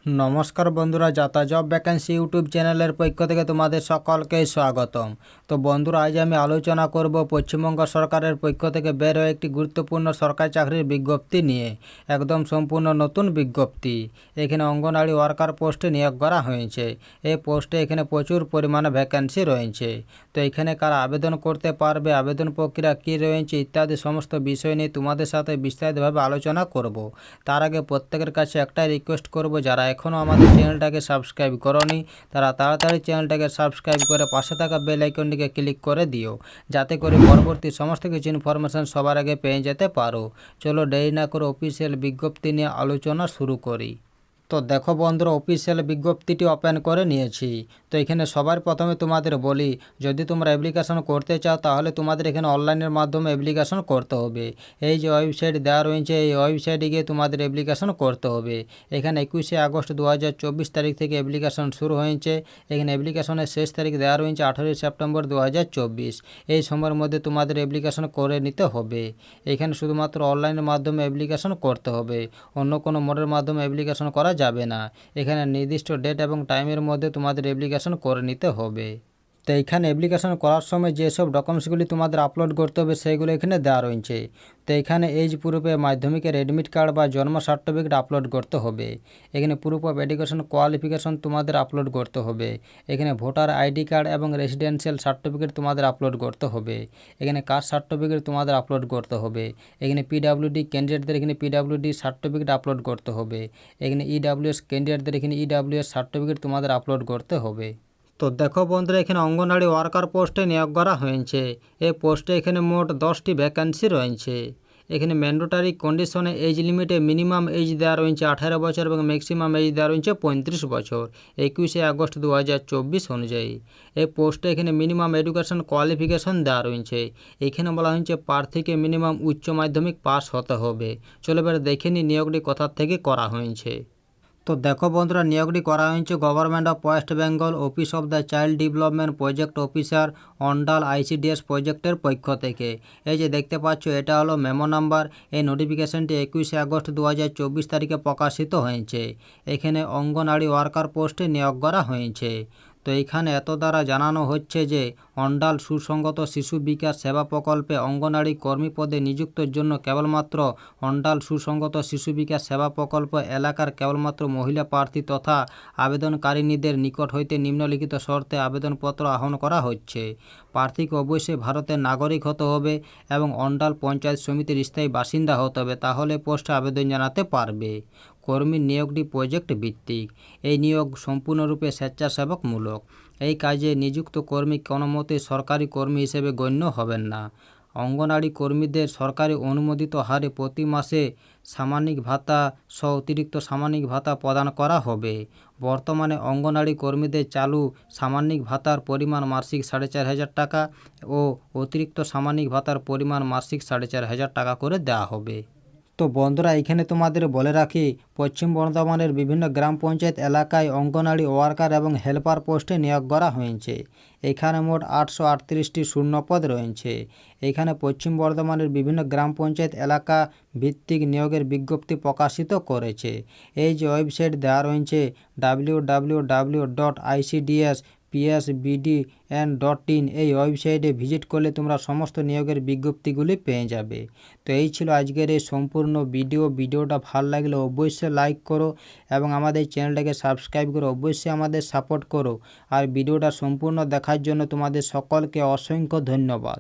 নমস্কার বন্ধুরা, যাতা জব ভ্যাকেন্সি ইউটিউব চ্যানেলের পক্ষ থেকে তোমাদের সকলকে স্বাগতম। তো বন্ধুরা, আজ আমি আলোচনা করব পশ্চিমবঙ্গ সরকারের পক্ষ থেকে বের হয়ে একটি গুরুত্বপূর্ণ সরকারি চাকরির বিজ্ঞপ্তি নিয়ে। একদম সম্পূর্ণ নতুন বিজ্ঞপ্তি। এখানে অঙ্গনওয়াড়ি ওয়ার্কার পোস্টে নিয়োগ করা হয়েছে। এই পোস্টে এখানে প্রচুর পরিমাণে ভ্যাকেন্সি রয়েছে। তো এখানে কারা আবেদন করতে পারবে, আবেদন প্রক্রিয়া কী রয়েছে ইত্যাদি সমস্ত বিষয় নিয়ে তোমাদের সাথে বিস্তারিতভাবে আলোচনা করব। তার আগে প্রত্যেকের কাছে একটাই রিকোয়েস্ট করব, যারা এখনও আমাদের চ্যানেলটাকে সাবস্ক্রাইব করোনি তারা তাড়াতাড়ি চ্যানেলটাকে সাবস্ক্রাইব করে পাশে থাকা বেল আইকনটিকে ক্লিক করে দিও, যাতে করে পরবর্তী সমস্ত কিছু ইনফরমেশন সবার আগে পেয়ে যেতে পারো। চলো দেরি না করে অফিসিয়াল বিজ্ঞপ্তি নিয়ে আলোচনা শুরু করি। তো দেখো বন্ধুরা, অফিসিয়াল বিজ্ঞপ্তিটি ওপেন করে নিয়েছি। তো এখানে সবার প্রথমে তোমাদের বলি, যদি তোমরা অ্যাপ্লিকেশন করতে চাও তাহলে তোমাদের এখানে অনলাইনের মাধ্যমে অ্যাপ্লিকেশন করতে হবে। এই যে ওয়েবসাইট দেওয়া রয়েছে, এই ওয়েবসাইটে গিয়ে তোমাদের অ্যাপ্লিকেশন করতে হবে। এখানে 21শে আগস্ট 2024 তারিখ থেকে অ্যাপ্লিকেশন শুরু হয়েছে। এখানে অ্যাপ্লিকেশনের শেষ তারিখ দেওয়া রয়েছে 18 সেপ্টেম্বর 2024। এই সময়ের মধ্যে তোমাদের অ্যাপ্লিকেশন করে নিতে হবে। এখানে শুধুমাত্র অনলাইনের মাধ্যমে অ্যাপ্লিকেশন করতে হবে, অন্য কোনো মোডের মাধ্যমে অ্যাপ্লিকেশন করা যাবে না। এখানে নির্দিষ্ট ডেট এবং টাইমের মধ্যে তোমাদের অ্যাপ্লিকেশন করে নিতে হবে। তো এইখানে অ্যাপ্লিকেশন করার সময় যেসব ডকুমেন্টসগুলি তোমাদের আপলোড করতে হবে সেগুলো এখানে দেওয়া রয়েছে। তো এখানে এজ প্রুফে মাধ্যমিকের অ্যাডমিট কার্ড বা জন্ম সার্টিফিকেট আপলোড করতে হবে। এখানে প্রুফ অফ এডুকেশন কোয়ালিফিকেশন তোমাদের আপলোড করতে হবে। এখানে ভোটার আইডি কার্ড এবং রেসিডেন্সিয়াল সার্টিফিকেট তোমাদের আপলোড করতে হবে। এখানে কাস্ট সার্টিফিকেট তোমাদের আপলোড করতে হবে। এখানে পিডাব্লিউডি ক্যান্ডিডেটদের এখানে পিডাব্লিউডি সার্টিফিকেট আপলোড করতে হবে। এখানে ইডাব্লিউএস ক্যান্ডিডেটদের এখানে ইডাব্লিউএস সার্টিফিকেট তোমাদের আপলোড করতে হবে। তো দেখো বন্ধুরা, এখানে অঙ্গনওয়াড়ি ওয়ার্কার পোস্টে নিয়োগ করা হয়েছে। এই পোস্টে এখানে মোট 10টি ভ্যাকেন্সি রয়েছে। এখানে ম্যান্ডেটরি কন্ডিশনে এজ লিমিটে মিনিমাম এজ দেওয়া রয়েছে 18 বছর এবং ম্যাক্সিমাম এজ দেওয়া রয়েছে 35 বছর 21শে আগস্ট 2024 অনুযায়ী। এই পোস্টে এখানে মিনিমাম এডুকেশন কোয়ালিফিকেশন দেওয়া রয়েছে। এখানে বলা হয়েছে প্রার্থীকে মিনিমাম উচ্চ মাধ্যমিক পাস হতে হবে। চলো এবার দেখে নিই নিয়োগটি কোথা থেকে করা হয়েছে। তো দেখো বন্ধুরা, নিয়োগটি করা হয়েছে government of West Bengal office of the child development project officer Andal ICDS প্রজেক্টের পক্ষ থেকে। এই যে দেখতে পাচ্ছ, এটা হলো মেমো নাম্বার। এই নোটিফিকেশনটি 21শে আগস্ট 2024 তারিখে প্রকাশিত হয়েছে। এখানে অঙ্গনওয়াড়ি ওয়ার্কার পোস্টে নিয়োগ করা হয়েছে। তো এইখানে এত দ্বারা জানানো হচ্ছে যে অন্ডাল সুসংগত শিশু বিকাশ সেবা প্রকল্পে অঙ্গনওয়াড়ি কর্মী পদে নিযুক্তের জন্য কেবলমাত্র অন্ডাল সুসংগত শিশু বিকাশ সেবা প্রকল্প এলাকার কেবলমাত্র মহিলা প্রার্থী তথা আবেদনকারিণীদের নিকট হইতে নিম্নলিখিত শর্তে আবেদনপত্র আহ্বান করা হচ্ছে। প্রার্থীকে অবশ্যই ভারতের নাগরিক হতে হবে এবং অন্ডাল পঞ্চায়েত সমিতির স্থায়ী বাসিন্দা হতে হবে, তাহলে পোস্টে আবেদন জানাতে পারবে। কর্মীর নিয়োগটি প্রজেক্ট ভিত্তিক। এই নিয়োগ সম্পূর্ণরূপে স্বেচ্ছাসেবকমূলক। এই কাজে নিযুক্ত কর্মী কোনো মতে সরকারি কর্মী হিসেবে গণ্য হবেন না। অঙ্গনওয়াড়ি কর্মীদের সরকারি অনুমোদিত হারে প্রতি মাসে সামাজিক ভাতা সহ অতিরিক্ত সামাজিক ভাতা প্রদান করা হবে। বর্তমানে অঙ্গনওয়াড়ি কর্মীদের চালু সামাজিক ভাতার পরিমাণ মাসিক 4,500 টাকা ও অতিরিক্ত সামাজিক ভাতার পরিমাণ মাসিক 4,500 টাকা করে দেওয়া হবে। তো বন্ধুরা, এখানে তোমাদের বলে রাখি, পশ্চিম বর্ধমানের বিভিন্ন গ্রাম পঞ্চায়েত এলাকায় অঙ্গনওয়াড়ি ওয়ার্কার এবং হেল্পার পোস্টে নিয়োগ করা হয়েছে। এখানে মোট 838টি শূন্যপদ রয়েছে। এখানে পশ্চিম বর্ধমানের বিভিন্ন গ্রাম পঞ্চায়েত এলাকা ভিত্তিক নিয়োগের বিজ্ঞপ্তি প্রকাশিত করেছে। এই যে ওয়েবসাইট দেওয়া রয়েছে www.icdsPSBDN.in, এই ওয়েবসাইটে ভিজিট করলে তোমরা সমস্ত নিয়োগের বিজ্ঞপ্তিগুলি পেয়ে যাবে। তো এই ছিল আজকের এই সম্পূর্ণ ভিডিওটা ভালো লাগলে অবশ্যই লাইক করো এবং আমাদের চ্যানেলটাকে সাবস্ক্রাইব করো, অবশ্যই আমাদের সাপোর্ট করো। আর ভিডিওটা সম্পূর্ণ দেখার জন্য তোমাদের সকলকে অসংখ্য ধন্যবাদ।